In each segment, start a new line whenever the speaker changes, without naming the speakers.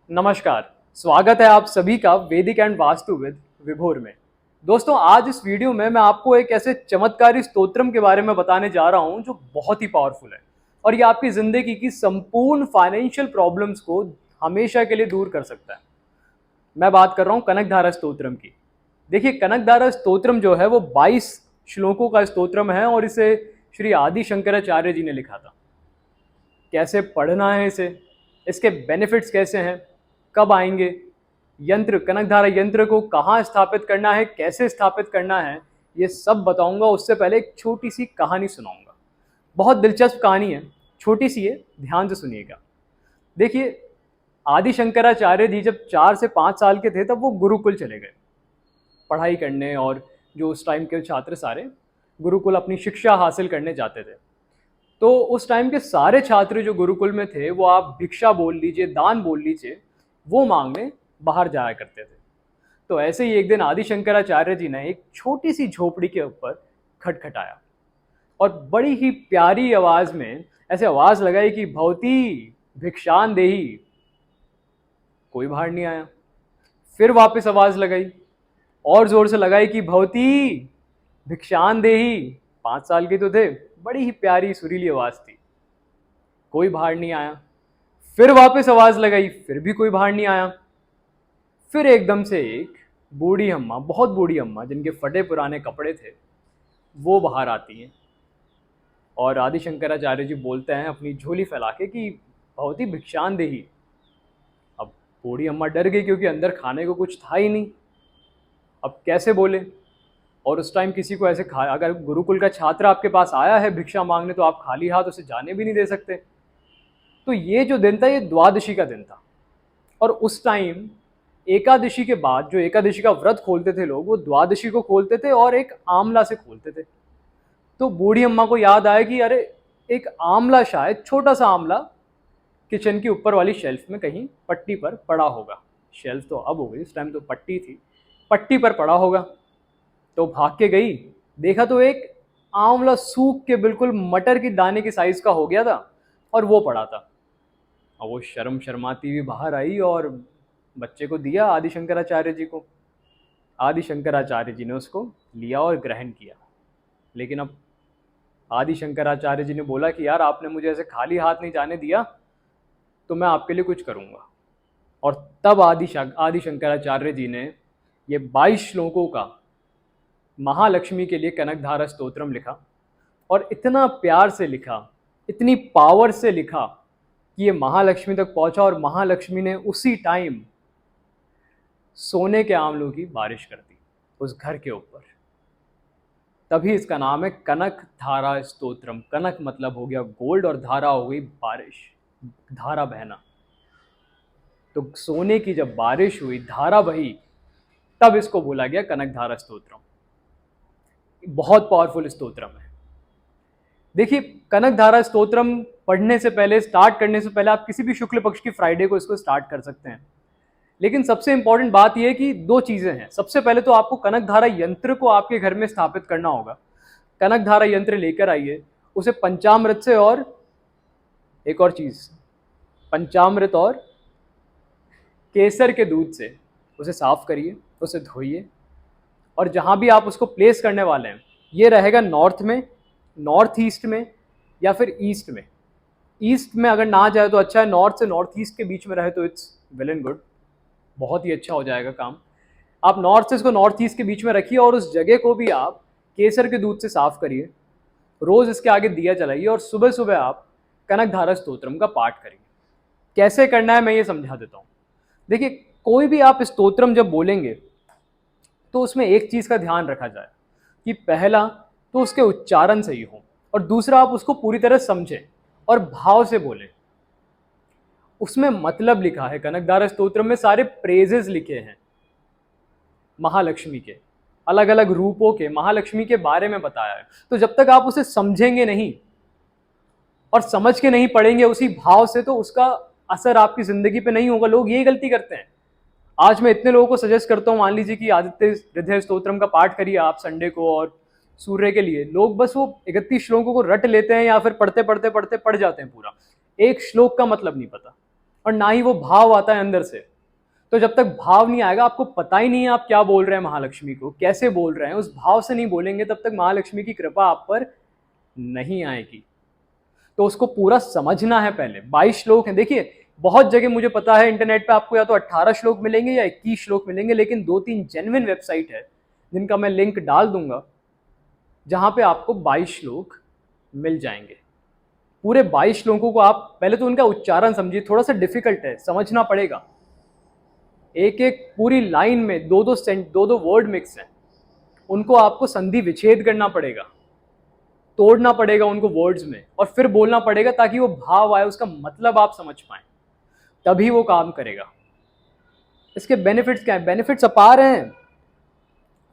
नमस्कार। स्वागत है आप सभी का वैदिक एंड वास्तु विद विभोर में। दोस्तों, आज इस वीडियो में मैं आपको एक ऐसे चमत्कारी स्तोत्रम के बारे में बताने जा रहा हूं जो बहुत ही पावरफुल है और ये आपकी जिंदगी की संपूर्ण फाइनेंशियल प्रॉब्लम्स को हमेशा के लिए दूर कर सकता है। मैं बात कर रहा हूं कनकधारा स्तोत्रम की। देखिए, कनकधारा स्तोत्रम जो है वो 22 श्लोकों का स्तोत्रम है और इसे श्री आदि शंकराचार्य जी ने लिखा था। कैसे पढ़ना है इसे, इसके बेनिफिट्स कैसे हैं, कब आएंगे, यंत्र कनकधारा यंत्र को कहाँ स्थापित करना है, कैसे स्थापित करना है, ये सब बताऊंगा। उससे पहले एक छोटी सी कहानी सुनाऊंगा। बहुत दिलचस्प कहानी है, छोटी सी है, ध्यान से सुनिएगा। देखिए, आदि शंकराचार्य जी जब 4 से 5 साल के थे तब वो गुरुकुल चले गए पढ़ाई करने, और जो उस टाइम के छात्र सारे गुरुकुल अपनी शिक्षा हासिल करने जाते थे। तो उस टाइम के सारे छात्र जो गुरुकुल में थे वो आप भिक्षा बोल लीजिए, दान बोल लीजिए, वो मांगने बाहर जाया करते थे। तो ऐसे ही एक दिन आदि शंकराचार्य जी ने एक छोटी सी झोपड़ी के ऊपर खटखटाया और बड़ी ही प्यारी आवाज में ऐसे आवाज लगाई कि भवती भिक्षान देही। कोई बाहर नहीं आया। फिर वापस आवाज लगाई और जोर से लगाई कि भवती भिक्षान देही। 5 साल के तो थे, बड़ी ही प्यारी सुरीली आवाज थी। कोई बाहर नहीं आया। फिर वापस आवाज लगाई, फिर भी कोई बाहर नहीं आया। फिर एकदम से एक बूढ़ी अम्मा, बहुत बूढ़ी अम्मा जिनके फटे पुराने कपड़े थे, वो बाहर आती हैं और आदि शंकराचार्य जी बोलते हैं अपनी झोली फैला के कि भवती भिक्षान देही। अब बूढ़ी अम्मा डर गई क्योंकि अंदर खाने को कुछ था ही नहीं। अब कैसे बोले? और उस टाइम किसी को ऐसे अगर गुरुकुल का छात्र आपके पास आया है भिक्षा मांगने तो आप खाली हाथ उसे जाने भी नहीं दे सकते। तो ये जो दिन था ये द्वादशी का दिन था और उस टाइम एकादशी के बाद जो एकादशी का व्रत खोलते थे लोग, वो द्वादशी को खोलते थे और एक आमला से खोलते थे। तो बूढ़ी अम्मा को याद आया कि अरे, एक आमला, शायद छोटा सा आमला किचन की ऊपर वाली शेल्फ में कहीं पट्टी पर पड़ा होगा। शेल्फ तो अब हो गई, उस टाइम तो पट्टी थी, पट्टी पर पड़ा होगा। तो भाग के गई, देखा तो एक आंवला सूख के बिल्कुल मटर की दाने के साइज का हो गया था और वो पड़ा था। और वो शर्माती हुई बाहर आई और बच्चे को दिया आदि शंकराचार्य जी को। आदि शंकराचार्य जी ने उसको लिया और ग्रहण किया। लेकिन अब आदि शंकराचार्य जी ने बोला कि यार, आपने मुझे ऐसे खाली हाथ नहीं जाने दिया, तो मैं आपके लिए कुछ करूँगा। और तब आदि शंकराचार्य जी ने ये 22 श्लोकों का महालक्ष्मी के लिए कनकधारा स्तोत्रम लिखा और इतना प्यार से लिखा, इतनी पावर से लिखा कि ये महालक्ष्मी तक पहुंचा और महालक्ष्मी ने उसी टाइम सोने के आंवलों की बारिश कर दी उस घर के ऊपर। तभी इसका नाम है कनक धारा स्तोत्रम। कनक मतलब हो गया गोल्ड और धारा हो गई बारिश, धारा बहना। तो सोने की जब बारिश हुई, धारा बही, तब इसको बोला गया कनक धारा स्तोत्रम। बहुत पावरफुल स्तोत्रम है। देखिए, कनक धारा स्तोत्रम पढ़ने से पहले, स्टार्ट करने से पहले आप किसी भी शुक्ल पक्ष की फ्राइडे को इसको स्टार्ट कर सकते हैं। लेकिन सबसे इंपॉर्टेंट बात यह है कि 2 चीजें हैं। सबसे पहले तो आपको कनक धारा यंत्र को आपके घर में स्थापित करना होगा। कनक धारा यंत्र लेकर आइए, उसे पंचामृत से, और एक और चीज, पंचामृत और केसर के दूध से उसे साफ करिए, उसे धोइए, और जहां भी आप उसको प्लेस करने वाले हैं, ये रहेगा नॉर्थ में, नॉर्थ ईस्ट में, या फिर ईस्ट में। ईस्ट में अगर ना जाए तो अच्छा है, नॉर्थ से नॉर्थ ईस्ट के बीच में रहे तो इट्स वेल एंड गुड, बहुत ही अच्छा हो जाएगा काम। आप नॉर्थ से इसको नॉर्थ ईस्ट के बीच में रखिए और उस जगह को भी आप केसर के दूध से साफ करिए। रोज इसके आगे दिया जलाइए और सुबह सुबह आप कनक धारा स्तोत्रम का पाठ करिए। कैसे करना है मैं ये समझा देता हूँ। देखिए, कोई भी आप स्तोत्रम जब बोलेंगे तो उसमें एक चीज का ध्यान रखा जाए कि पहला तो उसके उच्चारण सही हो और दूसरा आप उसको पूरी तरह समझें और भाव से बोलें। उसमें मतलब लिखा है, कनकधारा स्तोत्र में सारे प्रेजेस लिखे हैं महालक्ष्मी के, अलग अलग रूपों के, महालक्ष्मी के बारे में बताया है। तो जब तक आप उसे समझेंगे नहीं और समझ के नहीं पढ़ेंगे उसी भाव से, तो उसका असर आपकी जिंदगी पे नहीं होगा। लोग यही गलती करते हैं। आज मैं इतने लोगों को सजेस्ट करता हूँ, मान लीजिए कि आदित्य हृदय स्तोत्रम का पाठ करिए आप संडे को, और सूर्य के लिए लोग बस वो 31 श्लोकों को रट लेते हैं या फिर पढ़ते पढ़ते पढ़ते पढ़ जाते हैं पूरा। एक श्लोक का मतलब नहीं पता और ना ही वो भाव आता है अंदर से। तो जब तक भाव नहीं आएगा, आपको पता ही नहीं है आप क्या बोल रहे हैं महालक्ष्मी को, कैसे बोल रहे हैं, उस भाव से नहीं बोलेंगे, तब तक महालक्ष्मी की कृपा आप पर नहीं आएगी। तो उसको पूरा समझना है। पहले 22 श्लोक हैं। देखिए, बहुत जगह मुझे पता है इंटरनेट पे आपको या तो 18 श्लोक मिलेंगे या 21 श्लोक मिलेंगे, लेकिन 2-3 जेन्युइन वेबसाइट है जिनका मैं लिंक डाल दूंगा, जहां पे आपको 22 श्लोक मिल जाएंगे। पूरे 22 श्लोकों को आप पहले तो उनका उच्चारण समझिए, थोड़ा सा डिफिकल्ट है, समझना पड़ेगा। एक एक पूरी लाइन में दो दो वर्ड मिक्स हैं, उनको आपको संधि विच्छेद करना पड़ेगा, तोड़ना पड़ेगा उनको वर्ड्स में, और फिर बोलना पड़ेगा ताकि वो भाव आए, उसका मतलब आप समझ पाए, तभी वो काम करेगा। इसके बेनिफिट्स क्या है? बेनिफिट्स अपार हैं।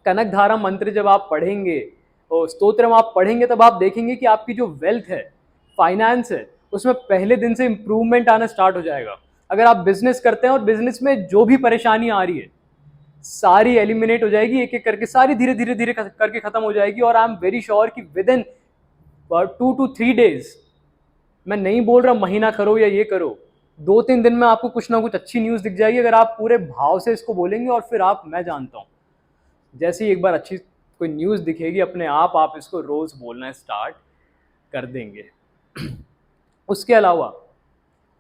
कनक धारा मंत्र जब आप पढ़ेंगे और स्तोत्र आप पढ़ेंगे, तब आप देखेंगे कि आपकी जो वेल्थ है, फाइनेंस है, उसमें पहले दिन से इंप्रूवमेंट आना स्टार्ट हो जाएगा। अगर आप बिजनेस करते हैं और बिजनेस में जो भी परेशानी आ रही है, सारी एलिमिनेट हो जाएगी, एक एक करके सारी धीरे धीरे धीरे करके खत्म हो जाएगी। और आई एम वेरी श्योर कि विद इन 2 to 3 days, मैं नहीं बोल रहा महीना करो या ये करो, 2-3 दिन में आपको कुछ ना कुछ अच्छी न्यूज़ दिख जाएगी, अगर आप पूरे भाव से इसको बोलेंगे। और फिर आप, मैं जानता हूँ, जैसे ही एक बार अच्छी कोई न्यूज़ दिखेगी, अपने आप इसको रोज़ बोलना स्टार्ट कर देंगे। उसके अलावा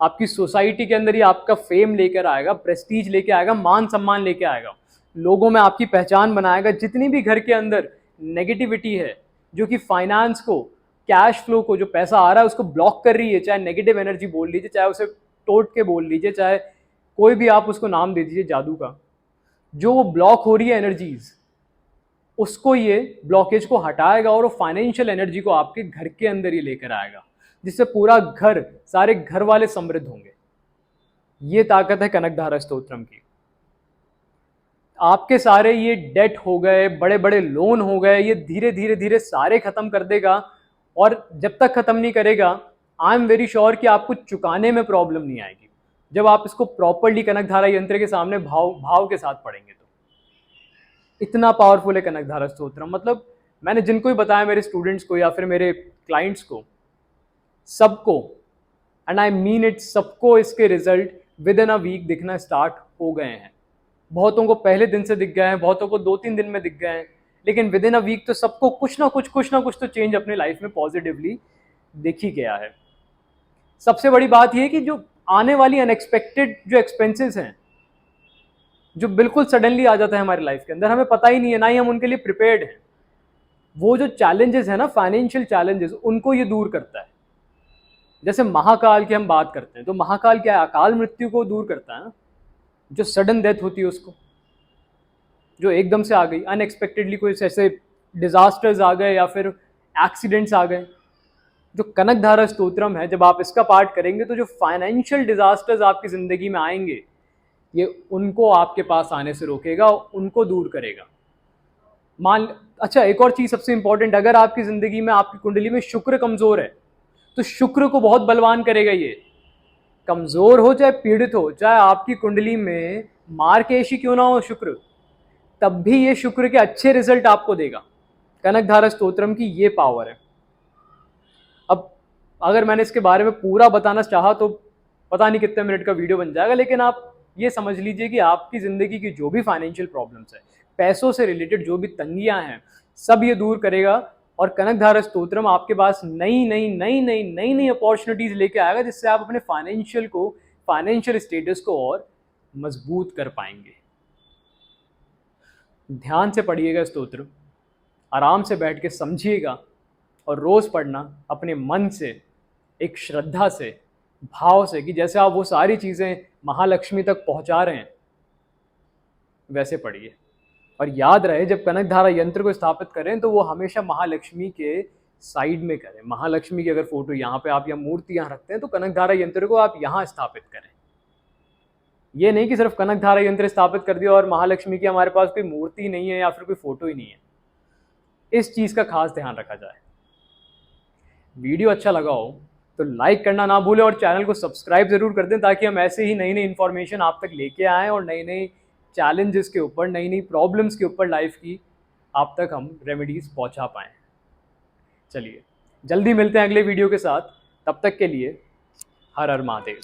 आपकी सोसाइटी के अंदर ये आपका फेम लेकर आएगा, प्रेस्टीज लेके आएगा, मान सम्मान लेके आएगा, लोगों में आपकी पहचान बनाएगा। जितनी भी घर के अंदर नेगेटिविटी है, जो कि फाइनेंस को, कैश फ्लो को, जो पैसा आ रहा है उसको ब्लॉक कर रही है, चाहे नेगेटिव एनर्जी बोल लीजिए, चाहे उसे टोट के बोल लीजिए, चाहे कोई भी आप उसको नाम दे दीजिए जादू का, जो वो ब्लॉक हो रही है एनर्जीज, उसको ये ब्लॉकेज को हटाएगा और वो फाइनेंशियल एनर्जी को आपके घर के अंदर ही लेकर आएगा, जिससे पूरा घर, सारे घर वाले समृद्ध होंगे। ये ताकत है कनकधारा स्तोत्रम की। आपके सारे ये डेट हो गए, बड़े बड़े लोन हो गए, ये धीरे धीरे धीरे सारे खत्म कर देगा। और जब तक खत्म नहीं करेगा, आई एम वेरी श्योर कि आपको चुकाने में प्रॉब्लम नहीं आएगी, जब आप इसको प्रॉपरली कनकधारा यंत्र के सामने भाव के साथ पढ़ेंगे। तो इतना पावरफुल है कनकधारा स्तोत्रम। मतलब मैंने जिनको भी बताया, मेरे स्टूडेंट्स को या फिर मेरे क्लाइंट्स को, सबको, एंड आई मीन इट, सबको इसके result within a week दिखना स्टार्ट हो गए हैं। बहुतों को पहले दिन से दिख गए हैं, बहुतों को 2-3 दिन में दिख गए हैं, लेकिन विद इन अ वीक तो सबको कुछ ना कुछ तो चेंज अपने लाइफ में पॉजिटिवली दिख ही गया है। सबसे बड़ी बात यह कि जो आने वाली अनएक्सपेक्टेड जो एक्सपेंसेस हैं, जो बिल्कुल सडनली आ जाता है हमारी लाइफ के अंदर, हमें पता ही नहीं है, ना ही हम उनके लिए प्रिपेयर्ड हैं, वो जो चैलेंजेस है ना, फाइनेंशियल चैलेंजेस, उनको ये दूर करता है। जैसे महाकाल की हम बात करते हैं, तो महाकाल क्या है? अकाल मृत्यु को दूर करता है ना, जो सडन डेथ होती है उसको, जो एकदम से आ गई अनएक्सपेक्टेडली, कोई ऐसे डिजास्टर्स आ गए या फिर एक्सीडेंट्स आ गए। जो कनकधारा स्तोत्रम है, जब आप इसका पाठ करेंगे, तो जो फाइनेंशियल डिजास्टर्स आपकी जिंदगी में आएंगे, ये उनको आपके पास आने से रोकेगा, उनको दूर करेगा। अच्छा, एक और चीज सबसे इंपॉर्टेंट, अगर आपकी जिंदगी में, आपकी कुंडली में शुक्र कमजोर है, तो शुक्र को बहुत बलवान करेगा ये। कमजोर हो चाहे पीड़ित हो, चाहे आपकी कुंडली में मार्केशी क्यों ना हो शुक्र, तब भी ये शुक्र के अच्छे रिजल्ट आपको देगा। कनकधारा स्तोत्रम की ये पावर है। अब अगर मैंने इसके बारे में पूरा बताना चाहा तो पता नहीं कितने मिनट का वीडियो बन जाएगा, लेकिन आप ये समझ लीजिए कि आपकी ज़िंदगी की जो भी फाइनेंशियल प्रॉब्लम्स है, पैसों से रिलेटेड जो भी तंगियां हैं, सब ये दूर करेगा। और कनकधारा स्तोत्रम आपके पास नई नई नई नई नई नई अपॉर्चुनिटीज लेके आएगा, जिससे आप अपने फाइनेंशियल स्टेटस को और मजबूत कर पाएंगे। ध्यान से पढ़िएगा स्तोत्र, आराम से बैठ के समझिएगा, और रोज़ पढ़ना अपने मन से, एक श्रद्धा से, भाव से, कि जैसे आप वो सारी चीज़ें महालक्ष्मी तक पहुंचा रहे हैं, वैसे पढ़िए। और याद रहे, जब कनकधारा यंत्र को स्थापित करें तो वो हमेशा महालक्ष्मी के साइड में करें। महालक्ष्मी की अगर फोटो यहाँ पे आप या मूर्ति यहाँ रखते हैं, तो कनकधारा यंत्र को आप यहाँ स्थापित करें। ये नहीं कि सिर्फ कनकधारा यंत्र स्थापित कर दिया और महालक्ष्मी की हमारे पास कोई मूर्ति नहीं है या फिर कोई फोटो ही नहीं है। इस चीज़ का खास ध्यान रखा जाए। वीडियो अच्छा लगा हो तो लाइक करना ना भूलें, और चैनल को सब्सक्राइब जरूर कर दें, ताकि हम ऐसे ही नई नई इन्फॉर्मेशन आप तक लेके आएँ, और नई नई चैलेंजेस के ऊपर, नई नई प्रॉब्लम्स के ऊपर लाइफ की आप तक हम रेमेडीज पहुंचा पाएँ। चलिए, जल्दी मिलते हैं अगले वीडियो के साथ। तब तक के लिए हर हर महादेव।